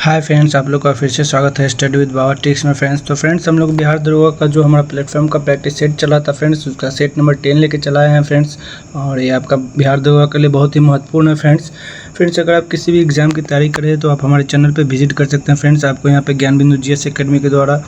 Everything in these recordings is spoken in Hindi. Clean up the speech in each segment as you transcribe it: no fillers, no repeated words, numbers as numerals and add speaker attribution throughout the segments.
Speaker 1: हाय फ्रेंड्स, आप लोग का फिर से स्वागत है स्टडी विद बाबा टिप्स में। फ्रेंड्स हम लोग बिहार दरोगा का जो हमारा प्लेटफॉर्म का प्रैक्टिस सेट चला था फ्रेंड्स, उसका सेट नंबर 10 लेके चलाए हैं फ्रेंड्स। और ये आपका बिहार दरोगा के लिए बहुत ही महत्वपूर्ण है फ्रेंड्स। अगर आप किसी भी एग्जाम की तैयारी करें तो आप हमारे चैनल पे विजिट कर सकते हैं फ्रेंड्स। आपको यहाँ पे ज्ञान बिंदु जीएस एकेडमी के द्वारा,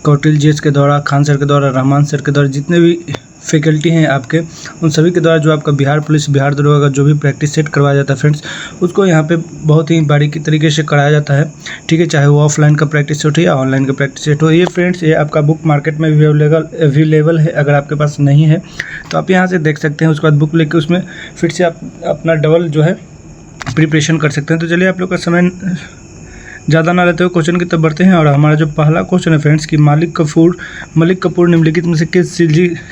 Speaker 1: कौटिल जीएस के द्वारा, खान सर के द्वारा, रहमान सर के द्वारा, जितने भी फैकल्टी हैं आपके, उन सभी के द्वारा जो आपका बिहार पुलिस, बिहार दरोगा का जो भी प्रैक्टिस सेट करवाया जाता है फ्रेंड्स, उसको यहाँ पे बहुत ही बारीकी तरीके से कराया जाता है। ठीक है, चाहे वो ऑफलाइन का प्रैक्टिस सेट हो या ऑनलाइन का प्रैक्टिस सेट हो। ये फ्रेंड्स ये आपका बुक मार्केट में अवेलेबल है। अगर आपके पास नहीं है तो आप यहाँ से देख सकते हैं। उसके बाद बुक लेके उसमें फिर से आप अपना डबल जो है प्रिपरेशन कर सकते हैं। तो चलिए, आप लोग का समय ज़्यादा ना लेते हुए क्वेश्चन की तरफ बढ़ते हैं। और हमारा जो पहला क्वेश्चन है फ्रेंड्स कि मलिक कपूर निम्नलिखित में से किस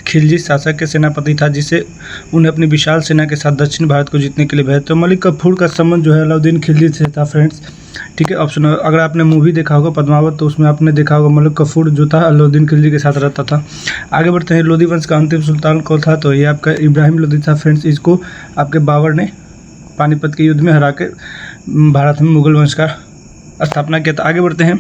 Speaker 1: खिलजी शासक के सेनापति था जिसे उन्हें अपनी विशाल सेना के साथ दक्षिण भारत को जीतने के लिए भेजा? तो मलिक कफूर का संबंध जो है अलाउद्दीन खिलजी से था फ्रेंड्स। ठीक है, ऑप्शन अगर आपने मूवी देखा होगा पद्मावत, तो उसमें आपने देखा होगा मलिक कफूर जो था अलाउद्दीन खिलजी के साथ रहता था। आगे बढ़ते हैं। लोधी वंश का अंतिम सुल्तान कौन था? तो ये आपका इब्राहिम लोधी था फ्रेंड्स। इसको आपके बाबर ने पानीपत के युद्ध में हरा के भारत में मुगल वंश का स्थापना किया था। आगे बढ़ते हैं।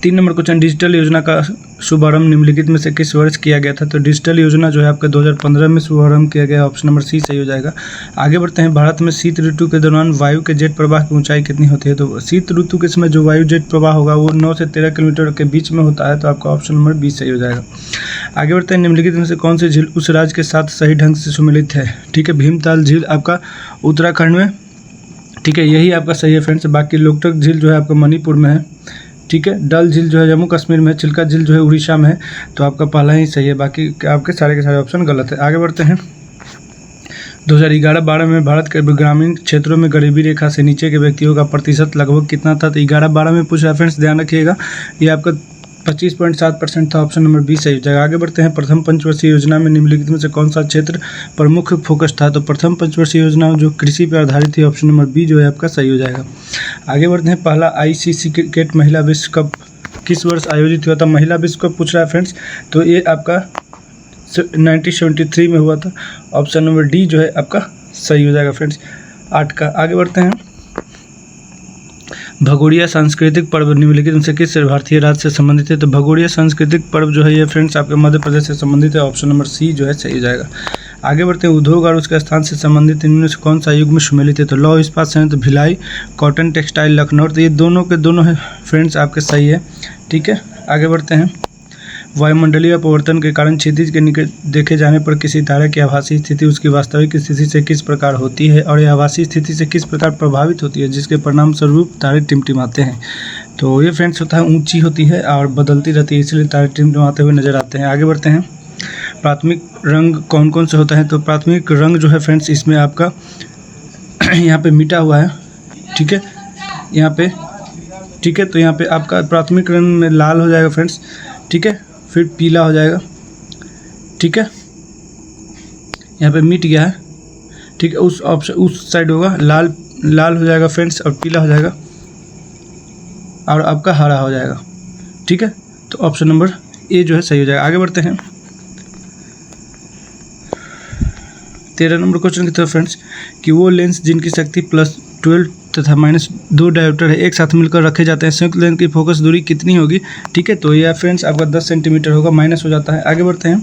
Speaker 1: 3 नंबर क्वेश्चन, डिजिटल योजना का शुभारंभ निम्नलिखित में से किस वर्ष किया गया था? तो डिजिटल योजना जो है आपका 2015 में शुभारंभ किया गया। ऑप्शन नंबर सी सही हो जाएगा। आगे बढ़ते हैं। भारत में शीत ऋतु के दौरान वायु के जेट प्रवाह की ऊंचाई कितनी होती है? तो शीत ऋतु के समय जो वायु जेट प्रवाह होगा वो 9 से 13 किलोमीटर के बीच में होता है। तो आपका ऑप्शन नंबर बी सही हो जाएगा। आगे बढ़ते हैं। निम्नलिखित में से कौन सी झील उस राज्य के साथ सही ढंग से सम्मिलित है? ठीक है, भीमताल झील आपका उत्तराखंड में, ठीक है, यही आपका सही है फ्रेंड्स। बाकी लोकटक झील जो है आपका मणिपुर में है। ठीक है, डल झील जो है जम्मू कश्मीर में है। चिल्का झील जो है उड़ीसा में है। तो आपका पहला ही सही है, बाकी आपके सारे के सारे ऑप्शन गलत है। आगे बढ़ते हैं। 2011-12 में भारत के ग्रामीण क्षेत्रों में गरीबी रेखा से नीचे के व्यक्तियों का प्रतिशत लगभग कितना था? तो 11-12 में पूछ रहा है फ्रेंड्स, ध्यान रखिएगा। ये आपका 25.7% था। ऑप्शन नंबर बी सही हो जाएगा। आगे बढ़ते हैं। प्रथम पंचवर्षीय योजना में निम्नलिखित में से कौन सा क्षेत्र प्रमुख फोकस था? तो प्रथम पंचवर्षीय योजना जो कृषि पर आधारित थी। ऑप्शन नंबर बी जो है आपका सही हो जाएगा। आगे बढ़ते हैं। पहला ICC क्रिकेट महिला विश्व कप किस वर्ष आयोजित हुआ था? महिला विश्व कप पूछ रहा है फ्रेंड्स, तो ये आपका 1973 में हुआ था। ऑप्शन नंबर डी जो है आपका सही हो जाएगा फ्रेंड्स, 8 का। आगे बढ़ते हैं। भगोड़िया सांस्कृतिक पर्व निम्नलिखित में से किस भारतीय राज्य से संबंधित है? तो भगोड़िया सांस्कृतिक पर्व जो है ये फ्रेंड्स आपके मध्य प्रदेश से संबंधित है। ऑप्शन नंबर सी जो है सही हो जाएगा। आगे बढ़ते हैं। उद्योग और उसके स्थान से संबंधित इनमें से कौन सा युग में सम्मिलित है? तो लौह इस्पात संयंत्र भिलाई, कॉटन टेक्सटाइल लखनऊ। तो ये दोनों के दोनों है फ्रेंड्स आपके सही है। ठीक है, आगे बढ़ते हैं। वायुमंडलीय अपवर्तन के कारण क्षितिज के निकट देखे जाने पर किसी तारे की आभासी स्थिति उसकी वास्तविक स्थिति से किस प्रकार होती है और यह आभासी स्थिति से किस प्रकार प्रभावित होती है, जिसके परिणाम स्वरूप तारे टिमटिमाते हैं? तो ये फ्रेंड्स होता है ऊंची होती है और बदलती रहती है, इसलिए तारे टिमटिमाते हुए नजर आते हैं। आगे बढ़ते हैं। प्राथमिक रंग कौन कौन से होता है? तो प्राथमिक रंग जो है फ्रेंड्स इसमें आपका यहाँ पे मिटा हुआ है। ठीक है, यहाँ पे, ठीक है, तो यहाँ पे आपका प्राथमिक रंग में लाल हो जाएगा फ्रेंड्स। ठीक है, फिर पीला हो जाएगा। ठीक है, यहाँ पे मिट गया है। ठीक है, उस ऑप्शन उस साइड होगा, लाल हो जाएगा फ्रेंड्स और पीला हो जाएगा और आपका हरा हो जाएगा। ठीक है, तो ऑप्शन नंबर ए जो है सही हो जाएगा। आगे बढ़ते हैं। 13 नंबर क्वेश्चन की तरफ फ्रेंड्स कि वो लेंस जिनकी शक्ति +12 तथा -2 डायोप्टर है एक साथ मिलकर रखे जाते हैं, संयुक्त लेंस की फोकस दूरी कितनी होगी? ठीक है, तो यह फ्रेंड्स आपका 10 सेंटीमीटर होगा, माइनस हो जाता है। आगे बढ़ते हैं।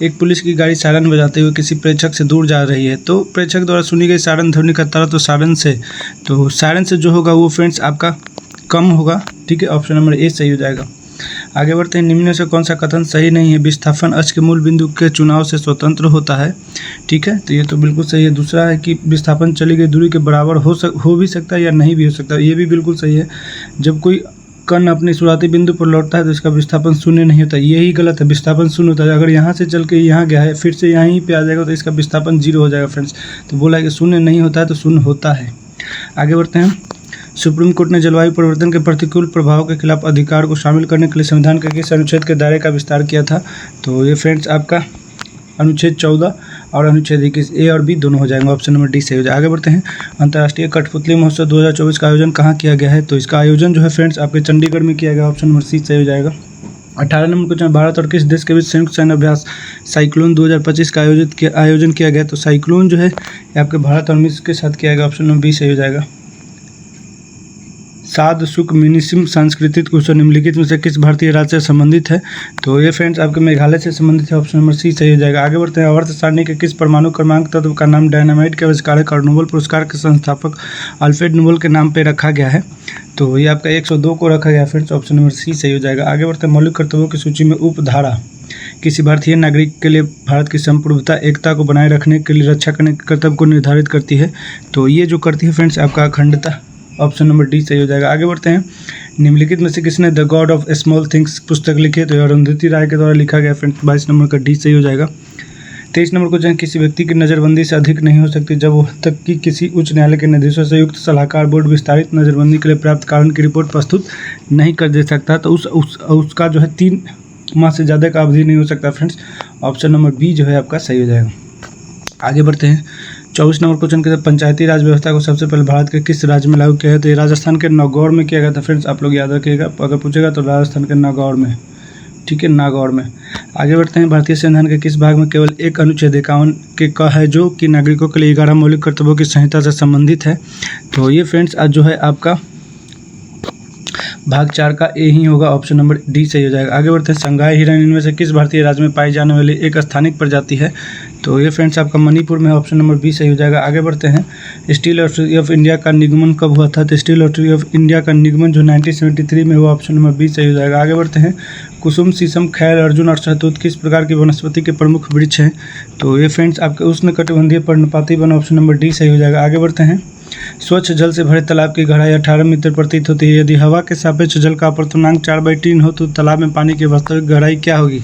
Speaker 1: एक पुलिस की गाड़ी सायरन बजाते हुए किसी प्रेक्षक से दूर जा रही है, तो प्रेक्षक द्वारा सुनी गई सायरन ध्वनि का तारा तो सायरन से जो होगा वो फ्रेंड्स आपका कम होगा। ठीक है, ऑप्शन नंबर ए सही हो जाएगा। आगे बढ़ते हैं। निम्न में से कौन सा कथन सही नहीं है? विस्थापन अक्ष के मूल बिंदु के चुनाव से स्वतंत्र होता है। ठीक है, तो ये तो बिल्कुल सही है। दूसरा है कि विस्थापन चली गई दूरी के बराबर हो भी सकता है या नहीं भी हो सकता, ये भी बिल्कुल सही है। जब कोई कण अपने शुरुआती बिंदु पर लौटता है तो इसका विस्थापन शून्य नहीं होता, यही गलत है। विस्थापन शून्य होता है। अगर यहाँ से चल के यहाँ गया है फिर से यहीं पे आ जाएगा तो इसका विस्थापन 0 हो जाएगा फ्रेंड्स। तो बोला है कि शून्य नहीं होता है तो शून्य होता है। आगे बढ़ते हैं। सुप्रीम कोर्ट ने जलवायु परिवर्तन के प्रतिकूल प्रभाव के खिलाफ अधिकार को शामिल करने के लिए संविधान के किस अनुच्छेद के दायरे का विस्तार किया था? तो ये फ्रेंड्स आपका अनुच्छेद 14 और अनुच्छेद 21 ए और बी दोनों हो जाएंगे। ऑप्शन नंबर डी सही हो जाएगा। आगे बढ़ते हैं। अंतर्राष्ट्रीय कठपुतली महोत्सव 2024 का आयोजन कहाँ किया गया है? तो इसका आयोजन जो है फ्रेंड्स आपके चंडीगढ़ में किया गया। ऑप्शन नंबर सी सही हो जाएगा। 18 नंबर क्वेश्चन, भारत और किस देश के बीच संयुक्त सैन्य अभ्यास साइक्लोन 2025 का आयोजन किया गया? तो साइक्लोन जो है आपके भारत और मिस्र के साथ किया गया। ऑप्शन नंबर बी सही हो जाएगा। साध सुख मिनिसिम सांस्कृतिक उत्सव निम्नलिखित में से किस भारतीय राज्य से संबंधित है? तो ये फ्रेंड्स आपके मेघालय से संबंधित है, ऑप्शन नंबर सी सही हो जाएगा। आगे बढ़ते हैं। आवर्त सारणी के किस परमाणु क्रमांक तत्व का नाम डायनामाइट के आविष्कारक और नोबेल पुरस्कार के संस्थापक अल्फ्रेड नोबेल के नाम पर रखा गया है? तो ये आपका 102 को रखा गया फ्रेंड्स, ऑप्शन नंबर सी सही हो जाएगा। आगे बढ़ते हैं। मौलिक कर्तव्यों की सूची में उपधारा किसी भारतीय नागरिक के लिए भारत की संप्रभुता एकता को बनाए रखने के लिए रक्षा करने के कर्तव्य को निर्धारित करती है? तो ये जो करती है फ्रेंड्स आपका अखंडता, ऑप्शन नंबर डी सही हो जाएगा। आगे बढ़ते हैं। निम्नलिखित में से किसने the God of small things पुस्तक लिखी है? तो अरुंधति राय के द्वारा लिखा गया फ्रेंड्स, 22 नंबर का डी सही हो जाएगा। 23 नंबर क्वेश्चन, किसी व्यक्ति की नज़रबंदी से अधिक नहीं हो सकती जब वह तक कि किसी उच्च न्यायालय के निर्देशों से युक्त सलाहकार बोर्ड विस्तारित नज़रबंदी के लिए पर्याप्त कारण की रिपोर्ट प्रस्तुत नहीं कर दे सकता। तो उसका जो है 3 माह से ज़्यादा का अवधि नहीं हो सकता फ्रेंड्स, ऑप्शन नंबर बी जो है आपका सही हो जाएगा। आगे बढ़ते हैं। 24 नंबर क्वेश्चन के पंचायती राज व्यवस्था को सबसे पहले भारत के किस राज्य में लागू किया है? तो ये राजस्थान के नागौर में किया गया था फ्रेंड्स, आप लोग याद रखिएगा, अगर पूछेगा तो राजस्थान के नागौर में, ठीक है, नागौर में। आगे बढ़ते हैं। भारतीय संविधान के किस भाग में केवल एक अनुच्छेद 51 के का है जो कि नागरिकों के लिए 11 मौलिक कर्तव्यों की संहिता से संबंधित है? तो ये फ्रेंड्स आज जो है आपका भाग 4 का ए ही होगा, ऑप्शन नंबर डी सही हो जाएगा। आगे बढ़ते हैं। संगाई हिरन इनमें से किस भारतीय राज्य में पाई जाने वाली एक स्थानिक प्रजाति है? तो ये फ्रेंड्स आपका मणिपुर में, ऑप्शन नंबर बी सही हो जाएगा। आगे बढ़ते हैं। स्टील अथॉरिटी ऑफ इंडिया का निगमन कब हुआ था? तो स्टील अथॉरिटी ऑफ इंडिया का निगमन जो 1973 में हुआ, ऑप्शन नंबर बी सही हो जाएगा। आगे बढ़ते हैं। कुसुम, शीशम, खैर, अर्जुन और शहतूत किस प्रकार की वनस्पति के प्रमुख वृक्ष हैं? तो ये फ्रेंड्स आपके उष्णकटिबंधीय पर्णपाती वन, ऑप्शन नंबर डी सही हो जाएगा। आगे बढ़ते हैं। स्वच्छ जल से भरे तालाब की गहराई 18 मीटर प्रतीत होती है। यदि हवा के सापेक्ष जल का अपर्तनांक 4/3 हो तो तालाब में पानी की वास्तविक गहराई क्या होगी?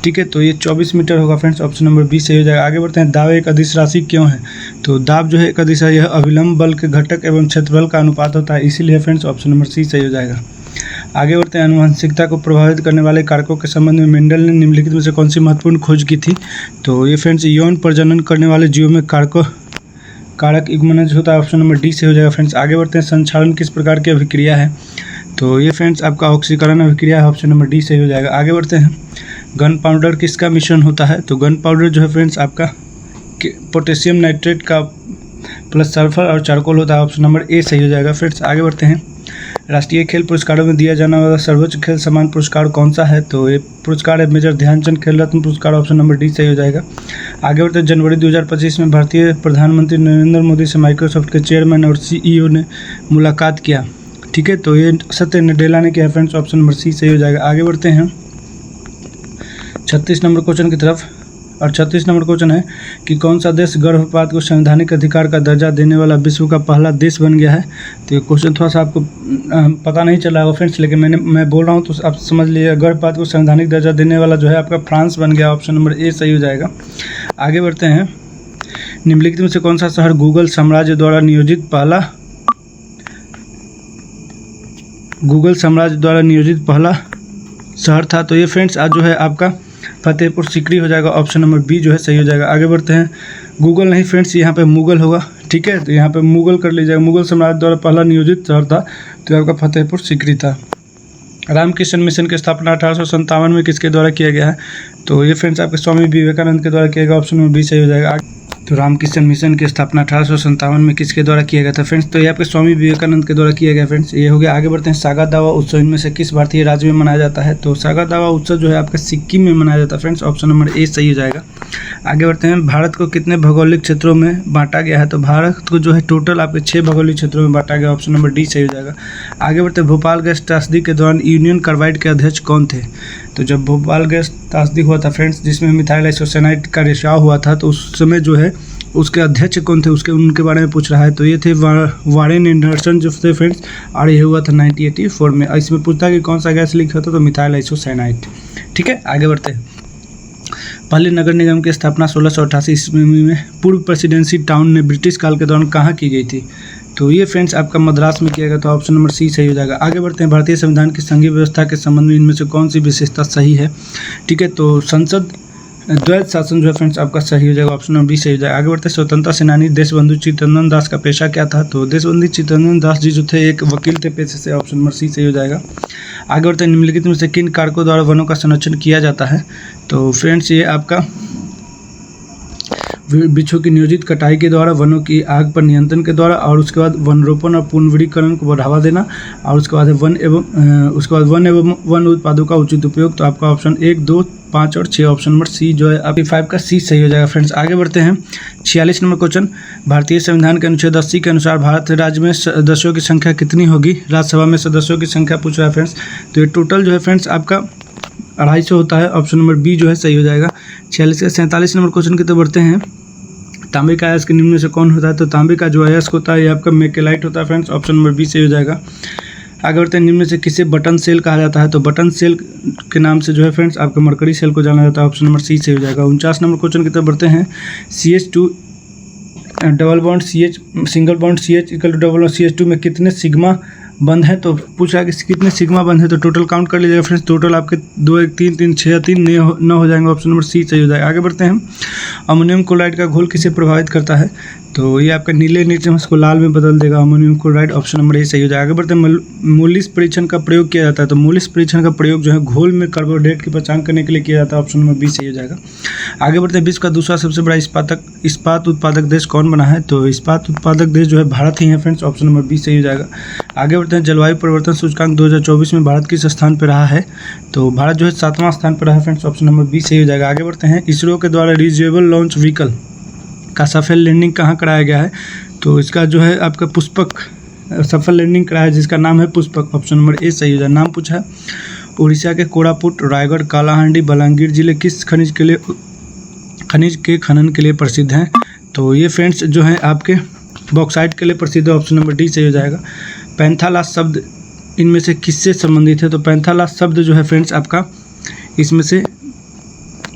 Speaker 1: ठीक है, तो ये 24 मीटर होगा फ्रेंड्स, ऑप्शन नंबर बी सही हो जाएगा। आगे बढ़ते हैं। दाब एक अदिश राशि क्यों है? तो दाब जो है एक अदिश है, यह अभिलंब बल के घटक एवं क्षेत्रफल का अनुपात होता है, इसीलिए फ्रेंड्स ऑप्शन नंबर सी सही हो जाएगा। आगे बढ़ते हैं। आनुवंशिकता को प्रभावित करने वाले कारकों के संबंध में मेंडल ने निम्नलिखित में से कौन सी महत्वपूर्ण खोज की थी? तो ये फ्रेंड्स यौन प्रजनन करने वाले जीवों में कारक युग्मनज होता है, ऑप्शन नंबर डी से हो जाएगा फ्रेंड्स। आगे बढ़ते हैं। संक्षारण किस प्रकार की अभिक्रिया है? तो ये फ्रेंड्स आपका ऑक्सीकरण अभिक्रिया है, ऑप्शन नंबर डी सही हो जाएगा। आगे बढ़ते हैं। गन पाउडर किसका मिश्रण होता है? तो गन पाउडर जो है फ्रेंड्स आपका पोटेशियम नाइट्रेट का प्लस सल्फर और चारकोल होता है, ऑप्शन नंबर ए सही हो जाएगा फ्रेंड्स। आगे बढ़ते हैं। राष्ट्रीय खेल पुरस्कारों में दिया जाने वाला सर्वोच्च खेल सम्मान पुरस्कार कौन सा है? तो ये पुरस्कार है मेजर ध्यानचंद खेल रत्न पुरस्कार, ऑप्शन नंबर डी सही हो जाएगा। आगे बढ़ते हैं। जनवरी 2025 में भारतीय प्रधानमंत्री नरेंद्र मोदी से माइक्रोसॉफ्ट के चेयरमैन और सीईओ ने मुलाकात किया, ठीक है, तो ये सत्य नडेला ने किया फ्रेंड्स, ऑप्शन नंबर सी सही हो जाएगा। आगे बढ़ते हैं 36 नंबर क्वेश्चन की तरफ, और 36 नंबर क्वेश्चन है कि कौन सा देश गर्भपात को संवैधानिक अधिकार का दर्जा देने वाला विश्व का पहला देश बन गया है? तो ये क्वेश्चन थोड़ा सा आपको पता नहीं चला होगा फ्रेंड्स, लेकिन मैं बोल रहा हूँ तो आप समझ लीजिए। गर्भपात को संवैधानिक दर्जा देने वाला जो है आपका फ्रांस बन गया, ऑप्शन नंबर ए सही हो जाएगा। आगे बढ़ते हैं। निम्नलिखित में से कौन सा शहर गूगल साम्राज्य द्वारा नियोजित पहला शहर था? तो ये फ्रेंड्स आज जो है आपका फतेहपुर सीकरी हो जाएगा, ऑप्शन नंबर बी जो है सही हो जाएगा। आगे बढ़ते हैं। गूगल नहीं फ्रेंड्स, यहाँ पे मुगल होगा, ठीक है, तो यहाँ पे मुगल कर लीजिएगा। मुगल साम्राज्य द्वारा पहला नियोजित शहर था तो आपका फतेहपुर सीकरी था। रामकृष्ण मिशन की स्थापना 1857 में किसके द्वारा किया गया है? तो ये फ्रेंड्स आपके स्वामी विवेकानंद के द्वारा किया गया, ऑप्शन नंबर बी सही हो जाएगा। तो रामकृष्ण मिशन की स्थापना 1857 में किसके द्वारा किया गया था फ्रेंड्स? तो ये आपके स्वामी विवेकानंद के द्वारा किया गया फ्रेंड्स, ये हो गया। आगे बढ़ते हैं। सागा दावा उत्सव इनमें से किस भारतीय राज्य में मनाया जाता है? तो सागा दावा उत्सव जो है आपका सिक्किम में मनाया जाता है फ्रेंड्स, ऑप्शन नंबर ए सही हो जाएगा। आगे बढ़ते हैं। भारत को कितने भौगोलिक क्षेत्रों में बांटा गया है? तो भारत को जो है टोटल आपके 6 भौगोलिक क्षेत्रों में बांटा गया, ऑप्शन नंबर डी सही हो जाएगा। आगे बढ़ते हैं। भोपाल गैस त्रासदी के दौरान यूनियन कार्बाइड के अध्यक्ष कौन थे? तो जब भोपाल गैस त्रासदी हुआ था फ्रेंड्स, जिसमें मिथाइल आइसोसाइनाइड का रिसाव हुआ था, तो उस समय जो है उसके अध्यक्ष कौन थे उनके बारे में पूछ रहा है। तो ये थे वारेन एंडरसन जो थे फ्रेंड्स, और ये हुआ था 1984 में। इसमें पूछता है कि कौन सा गैस लीक होता, तो मिथाइल आइसोसाइनाइड, ठीक है। आगे बढ़ते हैं। पहले नगर निगम की स्थापना 1688 ईस्वी में पूर्व प्रेसिडेंसी टाउन ने ब्रिटिश काल के दौरान कहाँ की गई थी? तो ये फ्रेंड्स आपका मद्रास में किया गया, तो ऑप्शन नंबर सी सही हो जाएगा। आगे बढ़ते हैं। भारतीय संविधान की संघीय व्यवस्था के संबंध में इनमें से कौन सी विशेषता सही है? ठीक है, तो संसद द्वैध शासन जो है फ्रेंड्स आपका सही हो जाएगा, ऑप्शन नंबर बी सही हो जाएगा। आगे बढ़ते हैं। स्वतंत्रता सेनानी देशबंधु चित्तरंजन दास का पेशा क्या था? तो देशबंधु चित्तरंजन दास जी जो थे एक वकील थे पेशे से, ऑप्शन नंबर सी सही हो जाएगा। आगे बढ़ते हैं। निम्नलिखित में से किन कारकों द्वारा वनों का संरक्षण किया जाता है? तो फ्रेंड्स ये आपका वृक्षों की नियोजित कटाई के द्वारा, वनों की आग पर नियंत्रण के द्वारा, और उसके बाद वन रोपण और पुनर्वनीकरण को बढ़ावा देना, और उसके बाद वन एवं वन उत्पादों का उचित उपयोग। तो आपका ऑप्शन 1, 2, 5 और 6 ऑप्शन नंबर सी जो है आपकी 5 का सी सही हो जाएगा। फ्रेंड्स आगे बढ़ते हैं 46 नंबर क्वेश्चन। भारतीय संविधान के अनुच्छेद 80 के अनुसार भारत राज्य में सदस्यों की संख्या कितनी होगी? राज्यसभा में सदस्यों की संख्या पूछ रहा है फ्रेंड्स। तो ये टोटल जो है फ्रेंड्स आपका 250 होता है। ऑप्शन नंबर बी जो है सही हो जाएगा। 47 नंबर क्वेश्चन की तरफ बढ़ते हैं। तांबे का अयस्क निम्न में से कौन होता है? तो तांबे का जो अयस्क होता है ये आपका मेकेलाइट होता है फ्रेंड्स। ऑप्शन नंबर बी सही हो जाएगा। आगे बढ़ते हैं, निम्न में से किसे बटन सेल कहा जाता है? तो बटन सेल के नाम से जो है फ्रेंड्स आपका मरकरी सेल को जाना जाता है। ऑप्शन नंबर सी सही हो जाएगा। 49 नंबर क्वेश्चन की तरफ बढ़ते हैं। CH2 double bond CH single bond CH equal to double bond CH2 में कितने सिग्मा बंद है? तो पूछा कि कितने सिग्मा बंद है, तो टोटल काउंट कर लीजिएगा फ्रेंड्स। टोटल आपके 2, 1, 3, 3, 6, 3, 9 हो जाएंगे। ऑप्शन नंबर सी सही हो जाएगा। आगे बढ़ते हैं, अमोनियम क्लोराइड का घोल किसे प्रभावित करता है? तो ये आपका नीले नीचे को लाल में बदल देगा ammonium chloride. Option number A सही हो जाएगा। आगे बढ़ते हैं, मोलिस परीक्षण का प्रयोग किया जाता है। तो मोलिस परीक्षण का प्रयोग जो है घोल में कार्बोहाइड्रेट की पहचान करने के लिए किया जाता है। ऑप्शन नंबर बी सही हो जाएगा। आगे बढ़ते हैं, विश्व का दूसरा सबसे बड़ा इस्पात उत्पादक देश कौन बना है? तो इस्पात उत्पादक देश जो है भारत ही है फ्रेंड्स। ऑप्शन नंबर बी सही हो जाएगा। आगे बढ़ते हैं, जलवायु परिवर्तन सूचकांक 2024 में भारत किस स्थान पर रहा है? तो भारत जो है 7वां स्थान पर रहा है फ्रेंड्स। ऑप्शन नंबर बी सही हो जाएगा। आगे बढ़ते हैं, इसरो के द्वारा रीयूजेबल लॉन्च व्हीकल का सफल लैंडिंग कहाँ कराया गया है? तो इसका जो है आपका पुष्पक सफल लैंडिंग कराया है, जिसका नाम है पुष्पक। ऑप्शन नंबर ए सही हो जाएगा। नाम पूछा है, उड़ीसा के कोरापुट, रायगढ़, कालाहांडी, बलांगीर जिले किस खनिज के खनन के लिए प्रसिद्ध हैं? तो ये फ्रेंड्स जो है आपके बॉक्साइट के लिए प्रसिद्ध है। ऑप्शन नंबर डी सही हो जाएगा। पैंथालास शब्द इनमें से किससे संबंधित है? तो पैंथालास शब्द जो है फ्रेंड्स आपका इसमें से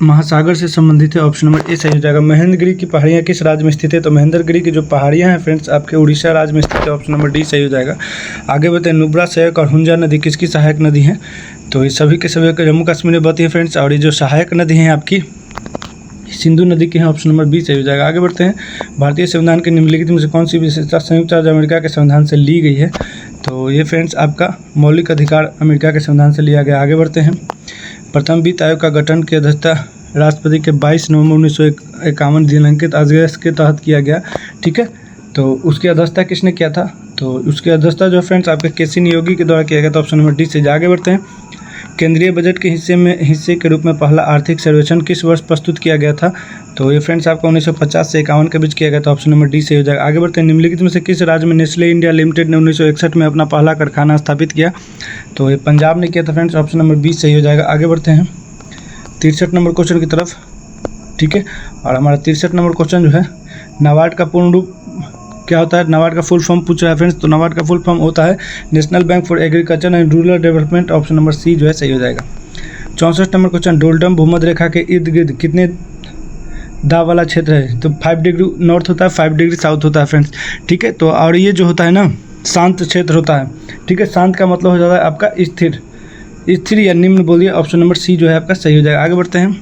Speaker 1: महासागर से संबंधित है। ऑप्शन नंबर ए सही हो जाएगा। महेंद्रगिरी की पहाड़ियाँ किस राज्य में स्थित है? तो महेंद्रगिरी की जो पहाड़ियाँ हैं फ्रेंड्स आपके उड़ीसा राज्य में स्थित है। ऑप्शन नंबर डी सही हो जाएगा। आगे बढ़ते हैं, नुब्रा, सहायक और हुंजा नदी किसकी सहायक नदी है? तो ये सभी के सभी जम्मू कश्मीर में बहती है फ्रेंड्स। और ये जो सहायक नदी हैं आपकी सिंधु नदी की है। ऑप्शन नंबर बी सही हो जाएगा। आगे बढ़ते हैं, भारतीय संविधान के निम्नलिखित में से कौन सी विशेषता संयुक्त राज्य अमेरिका के संविधान से ली गई है? तो ये फ्रेंड्स आपका मौलिक अधिकार अमेरिका के संविधान से लिया गया। आगे बढ़ते हैं, प्रथम वित्त आयोग का गठन की अध्यक्षता राष्ट्रपति के 22 नवंबर 1951 दिनांकित आदेश के तहत किया गया। ठीक है, तो उसकी अध्यक्षता किसने किया था? तो उसकी अध्यक्षता जो फ्रेंड्स आपके केसी नियोगी के द्वारा किया गया था। ऑप्शन नंबर डी से। आगे बढ़ते हैं, केंद्रीय बजट के हिस्से के रूप में पहला आर्थिक सर्वेक्षण किस वर्ष प्रस्तुत किया गया था? तो ये फ्रेंड्स आपको 1950 से 51 के बीच किया गया था। ऑप्शन नंबर डी से हो जाएगा। आगे बढ़ते हैं, निम्नलिखित में से किस राज्य में नेस्ले इंडिया लिमिटेड ने 1961 में अपना पहला कारखाना स्थापित किया? तो ये पंजाब ने किया था फ्रेंड्स। ऑप्शन नंबर बी सही हो जाएगा। आगे बढ़ते हैं 63 नंबर क्वेश्चन की तरफ। ठीक है, और हमारा 63 नंबर क्वेश्चन जो है, नाबार्ड का पूर्ण रूप क्या होता है? नाबार्ड का फुल फॉर्म पूछ रहा है फ्रेंड्स। तो नाबार्ड का फुल फॉर्म होता है national bank for agriculture and rural development. Option number C जो है सही हो जाएगा। 64 नंबर क्वेश्चन, डोल्टम भूमध्य रेखा के इर्द गिर्द कितने दाब वाला क्षेत्र है? तो 5 डिग्री नॉर्थ होता है, 5 डिग्री साउथ होता है फ्रेंड्स। ठीक है, तो और ये जो होता है ना शांत क्षेत्र होता है। ठीक है, शांत का मतलब हो जाता है आपका स्थिर या निम्न बोलिए। ऑप्शन नंबर सी जो है आपका सही हो जाएगा। आगे बढ़ते हैं,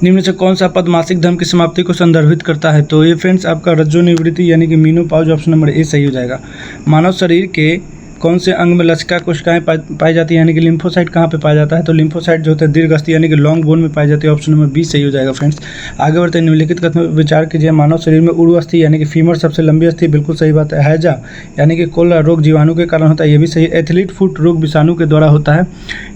Speaker 1: निम्न से कौन सा पद मासिक धर्म की समाप्ति को संदर्भित करता है? तो ये फ्रेंड्स आपका रज्जोनिवृत्ति यानी कि मीनोपॉज। ऑप्शन नंबर ए सही हो जाएगा। मानव शरीर के कौन से अंग में लसिका कोशिकाएं पाई जाती है यानी कि लिम्फोसाइट कहाँ पे पाया जाता है? तो लिम्फोसाइट जो होता है दीर्घस्थी यानी कि लॉन्ग बोन में पाई जाती है। ऑप्शन नंबर बी सही हो जाएगा फ्रेंड्स। आगे बढ़ते हैं, निम्नलिखित कथन पर विचार कीजिए। मानव शरीर में उर्व अस्थि यानी कि फीमर सबसे लंबी अस्थि, बिल्कुल सही बात है। हैजा यानी कि कोलरा रोग जीवाणु के कारण होता है, ये भी सही। एथलीट फुट रोग विषाणु के द्वारा होता है।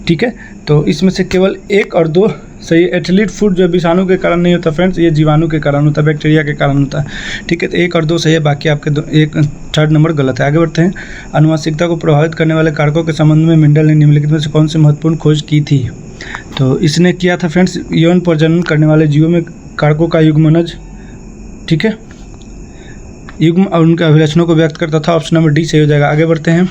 Speaker 1: ठीक है, तो इसमें से केवल 1 और 2 सही। एथलीट फुट जो विषाणु के कारण नहीं होता फ्रेंड्स, ये जीवाणु के कारण होता है, बैक्टीरिया के कारण होता है। ठीक है, तो 1 और 2 सही है, बाकी आपके 1 3rd नंबर गलत है। आगे बढ़ते हैं, आनुवंशिकता को प्रभावित करने वाले कारकों के संबंध में मेंडल ने निम्नलिखित में से कौन सी महत्वपूर्ण खोज की थी? तो इसने किया था फ्रेंड्स यौन प्रजनन करने वाले जीवों में कारकों का युग्मनज। ठीक है, युग्म और उनके अभिलक्षणों को व्यक्त करता था। ऑप्शन नंबर डी सही हो जाएगा। आगे बढ़ते हैं,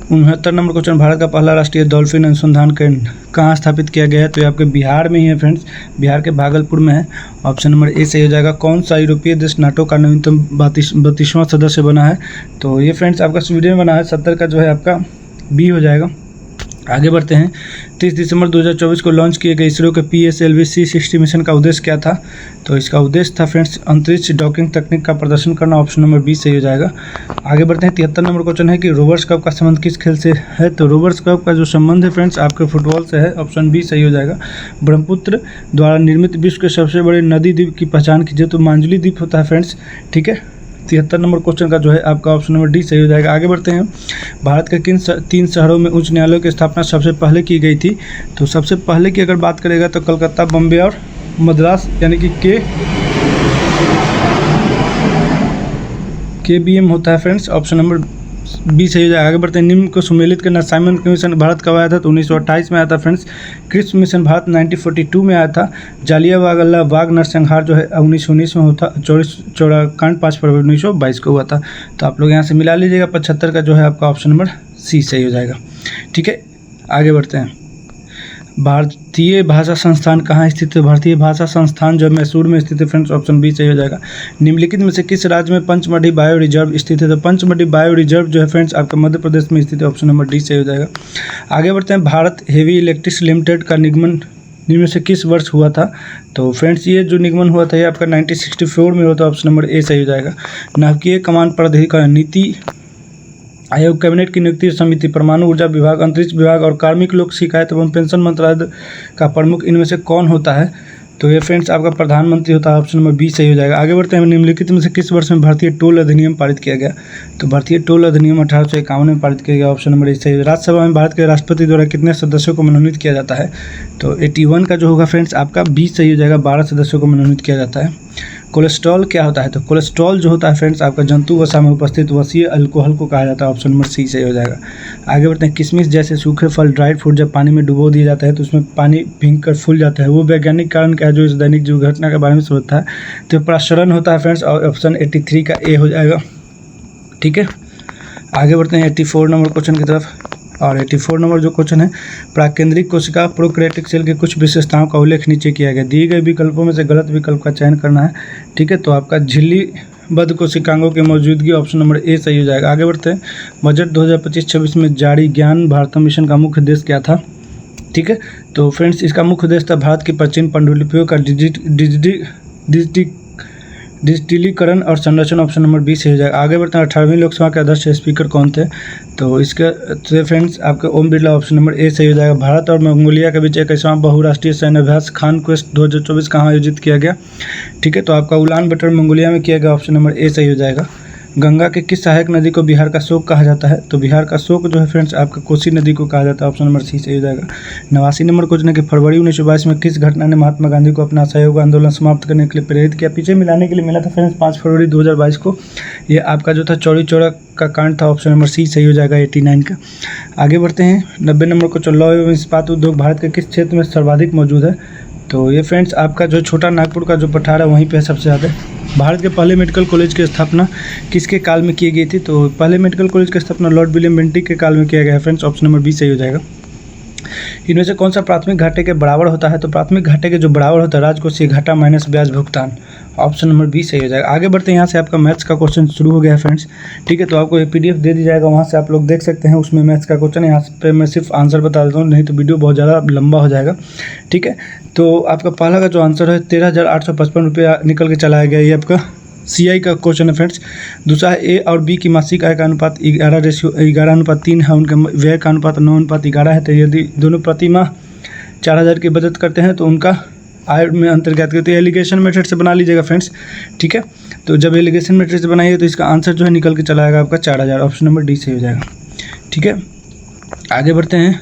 Speaker 1: 69 नंबर क्वेश्चन, भारत का पहला राष्ट्रीय डॉल्फिन अनुसंधान केंद्र कहाँ स्थापित किया गया है? तो ये आपके बिहार में ही है फ्रेंड्स, बिहार के भागलपुर में है। ऑप्शन नंबर ए सही हो जाएगा। कौन सा यूरोपीय देश नाटो का नवीनतम 32वां सदस्य बना है? तो ये फ्रेंड्स आपका स्वीडन बना है। 70 का जो है आपका बी हो जाएगा। आगे बढ़ते हैं। 30 दिसंबर 2024 को लॉन्च किए गए इसरो के PSLV C60 मिशन का उद्देश्य क्या था? तो इसका उद्देश्य था फ्रेंड्स अंतरिक्ष डॉकिंग तकनीक का प्रदर्शन करना। ऑप्शन नंबर बी सही हो जाएगा। आगे बढ़ते हैं। 73 नंबर क्वेश्चन है कि रोवर्स कप का संबंध किस खेल से है? तो रोवर्स कप का जो संबंध है फ्रेंड्स आपके फुटबॉल से है। ऑप्शन बी सही हो जाएगा। ब्रह्मपुत्र द्वारा निर्मित विश्व के सबसे बड़े नदी द्वीप की पहचान कीजिए। तो मांजुली द्वीप होता है फ्रेंड्स। ठीक है, 73 नंबर क्वेश्चन का जो है आपका ऑप्शन नंबर डी सही हो जाएगा। आगे बढ़ते हैं। भारत के किन 3 शहरों में उच्च न्यायालयों की स्थापना सबसे पहले की गई थी? तो सबसे पहले की अगर बात करेगा तो कलकत्ता, बम्बे और मद्रास, यानी कि KBM होता है फ्रेंड्स। ऑप्शन नंबर बी सही हो जाएगा। आगे बढ़ते हैं। निम्न को सुमेलित करना। साइमन कमीशन भारत कब आया था? तो 1928 में आया था फ्रेंड्स। क्रिप्स मिशन भारत 1942 में आया था। जालियांवाला बाग नरसंहार जो है 1919 में होता। चौड़ा कांड 5 फरवरी 1922 को हुआ था। तो आप लोग यहाँ से मिला लीजिएगा। 75 का जो है आपका ऑप्शन नंबर सी सही हो जाएगा। ठीक है, आगे बढ़ते हैं। भारतीय भाषा संस्थान कहाँ स्थित है? भारतीय भाषा संस्थान जो मैसूर में स्थित है फ्रेंड्स। ऑप्शन बी सही हो जाएगा। निम्नलिखित में से किस राज्य में पंचमढ़ी बायो रिजर्व स्थित है? तो पंचमढ़ी बायो रिजर्व जो है फ्रेंड्स आपका मध्य प्रदेश में स्थित है। ऑप्शन नंबर डी सही हो जाएगा। आगे बढ़ते हैं। भारत हेवी इलेक्ट्रिक्स लिमिटेड का निगमन निम्न से किस वर्ष हुआ था? तो फ्रेंड्स ये जो निगमन हुआ था ये आपका 1964 में हुआ था। ऑप्शन नंबर ए सही हो जाएगा। नाभिकीय कमान प्राधिकरण, नीति आयोग, कैबिनेट की नियुक्ति समिति, परमाणु ऊर्जा विभाग, अंतरिक्ष विभाग और कार्मिक लोक शिकायत एवं पेंशन मंत्रालय का प्रमुख इनमें से कौन होता है? तो ये फ्रेंड्स आपका प्रधानमंत्री होता है। ऑप्शन नंबर बी सही हो जाएगा। आगे बढ़ते हैं। निम्नलिखित में से किस वर्ष में भारतीय टोल अधिनियम पारित किया गया? तो भारतीय टोल अधिनियम 1851 में पारित किया गया। ऑप्शन नंबर ए सही है। राज्यसभा में भारत के राष्ट्रपति द्वारा कितने सदस्यों को मनोनीत किया जाता है? तो 81 का जो होगा फ्रेंड्स आपका बी सही हो जाएगा। 12 सदस्यों को मनोनीत किया जाता है। कोलेस्ट्रॉल क्या होता है? तो कोलेस्ट्रॉल जो होता है फ्रेंड्स आपका जंतु वसा में उपस्थित वसीय अल्कोहल को कहा जाता है। ऑप्शन नंबर सी सही हो जाएगा। आगे बढ़ते हैं। किशमिश जैसे सूखे फल, ड्राइड फ्रूट जब पानी में डुबो दिया जाता है तो उसमें पानी भीग कर फूल जाता है। वो वैज्ञानिक कारण क्या है जो इस दैनिक जीव घटना के बारे में सोचता है? तो प्रसरण होता है फ्रेंड्स। और ऑप्शन 83 का ए हो जाएगा। ठीक है, आगे बढ़ते हैं 84 नंबर क्वेश्चन की तरफ। और 84 नंबर जो क्वेश्चन है, प्राकेंद्रिक कोशिका प्रोकैरियोटिक सेल की कुछ विशेषताओं का उल्लेख नीचे किया गया। दिए गए विकल्पों में से गलत विकल्प का चयन करना है। ठीक है, तो आपका झिल्लीबद्ध कोशिकांगों की मौजूदगी ऑप्शन नंबर ए सही हो जाएगा। आगे बढ़ते हैं। बजट 2025-26 में जारी ज्ञान भारतम मिशन का मुख्य उद्देश्य क्या था? ठीक है, तो फ्रेंड्स इसका मुख्य उद्देश्य था भारत की प्राचीन पांडुलिपियों का डिजिटलीकरण और संरक्षण। ऑप्शन नंबर बी से हो जाएगा। आगे बढ़ते हैं। 18वीं लोकसभा के अध्यक्ष स्पीकर कौन थे? तो इसके फ्रेंड्स आपके Om Birla. Option number A सही हो जाएगा। भारत और मंगोलिया के बीच 21वां बहुराष्ट्रीय सैन्य अभ्यास खान क्वेस्ट 2024 कहाँ आयोजित किया गया? ठीक है, तो आपका उलान बटर मंगोलिया में किया गया। ऑप्शन नंबर ए सही हो जाएगा। गंगा के किस सहायक नदी को बिहार का शोक कहा जाता है? तो बिहार का शोक जो है फ्रेंड्स आपका कोसी नदी को कहा जाता है। ऑप्शन नंबर सी सही हो जाएगा। 89 नंबर क्वेश्चन है कि फरवरी 1922 में किस घटना ने महात्मा गांधी को अपना असहयोग आंदोलन समाप्त करने के लिए प्रेरित किया? पीछे मिलाने के लिए मिला था फ्रेंड्स 5 फरवरी 2022 को। ये आपका जो था चौरी चौरा का कांड था। ऑप्शन नंबर सी सही हो जाएगा 89 का। आगे बढ़ते हैं। 90 नंबर क्वेश्चन, लौह एवं इस्पात उद्योग भारत के किस क्षेत्र में सर्वाधिक मौजूद है? तो ये फ्रेंड्स आपका जो छोटा नागपुर का जो पठार है वहीं पे सबसे ज़्यादा। भारत के पहले मेडिकल कॉलेज की स्थापना किसके काल में की गई थी? तो पहले मेडिकल कॉलेज की स्थापना लॉर्ड विलियम बेंटिक के काल में किया गया है फ्रेंड्स। ऑप्शन नंबर बी सही हो जाएगा। इनमें से कौन सा प्राथमिक घाटे के बराबर होता है? तो प्राथमिक घाटे के जो बराबर होता है राजकोषीय घाटा माइनस ब्याज भुगतान। ऑप्शन नंबर बी सही हो जाएगा। आगे बढ़ते हैं। यहाँ से आपका मैथ्स का क्वेश्चन शुरू हो गया है फ्रेंड्स। ठीक है, तो आपको एक PDF दे दी जाएगा, वहाँ से आप लोग देख सकते हैं। उसमें मैथ्स का क्वेश्चन है। यहाँ पे मैं सिर्फ आंसर बता देता हूँ, नहीं तो वीडियो बहुत ज़्यादा लंबा हो जाएगा। ठीक है, तो आपका पहला का जो आंसर है 13,855 रुपया निकल के चलाया गया। ये आपका CI का क्वेश्चन है फ्रेंड्स। दूसरा है A और B की मासिक आय का अनुपात 11:3 है। उनके व्यय का अनुपात 9:11 है। तो यदि दोनों प्रति माह 4,000 की बचत करते हैं तो उनका आय में अंतर ज्ञात करते हैं। एलिगेशन मेथड से बना लीजिएगा फ्रेंड्स। ठीक है, तो जब एलिगेशन मेथड से बनाइए तो इसका आंसर जो है निकल के चला आएगा आपका 4,000। ऑप्शन नंबर डी सही हो जाएगा। ठीक है, आगे बढ़ते हैं।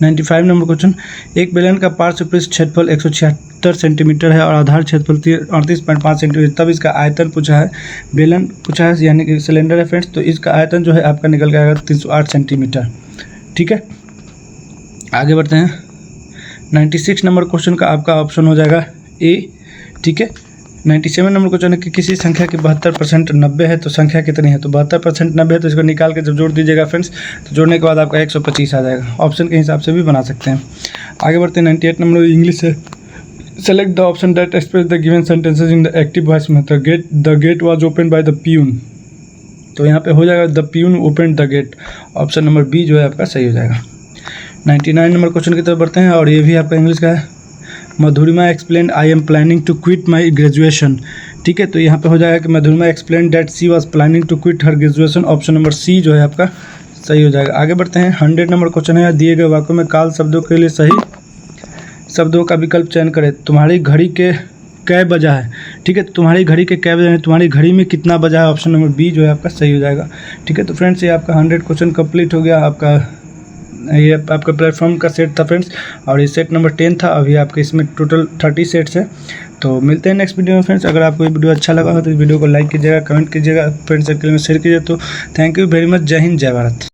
Speaker 1: 95 नंबर क्वेश्चन, एक बेलन का पार्श्व पृष्ठ क्षेत्रफल 176 सेंटीमीटर है और आधार क्षेत्रफल 38.5 सेंटीमीटर। तब इसका आयतन पूछा है। बेलन पूछा है यानी कि सिलेंडर है फ्रेंड्स। तो इसका आयतन जो है आपका निकल के आएगा 308 सेंटीमीटर। ठीक है, आगे बढ़ते हैं। 96 नंबर क्वेश्चन का आपका ऑप्शन हो जाएगा ए। ठीक है, 97 नंबर क्वेश्चन है कि किसी संख्या की 72% 90 है तो संख्या कितनी है? तो 72% 90 है तो इसको निकाल के जब जोड़ दीजिएगा फ्रेंड्स, तो जोड़ने के बाद आपका 125 आ जाएगा। ऑप्शन के हिसाब से भी बना सकते हैं। आगे बढ़ते हैं। 98 नंबर इंग्लिश है। Select the option that express the given sentences in the active voice method. The gate was open by the peon. तो यहाँ पे हो जाएगा the peon open the gate, option number B जो है आपका सही हो जाएगा। 99 नंबर क्वेश्चन की तरफ बढ़ते हैं और ये भी आपका इंग्लिश का है। Madhurima explain I am planning to quit my graduation. ठीक है, तो यहाँ पे हो जाएगा कि Madhurima explain that she was planning to quit her graduation, option number C जो है आपका सही हो जाएगा। आगे बढ़ते हैं। 100 नंबर क्वेश्चन है, दिए गए वाक्यों में काल शब्दों के लिए सही शब्दों का विकल्प चयन करें। तुम्हारी घड़ी के कै बजा है। ठीक है, तो तुम्हारी घड़ी के कै बजा है, तुम्हारी घड़ी में कितना बजा है, ऑप्शन नंबर बी जो है आपका सही हो जाएगा। ठीक है, तो फ्रेंड्स ये आपका 100 क्वेश्चन कंप्लीट हो गया। आपका ये आपका प्लेटफॉर्म का सेट था फ्रेंड्स, और ये सेट नंबर 10 था। अभी आपके इसमें टोटल 30 सेट्स है। तो मिलते हैं नेक्स्ट वीडियो में फ्रेंड्स। अगर आपको ये वीडियो अच्छा लगा हो तो इस वीडियो को लाइक कीजिएगा, कमेंट कीजिएगा, फ्रेंड सर्कल में शेयर कीजिए। तो थैंक यू वेरी मच। जय हिंद, जय भारत।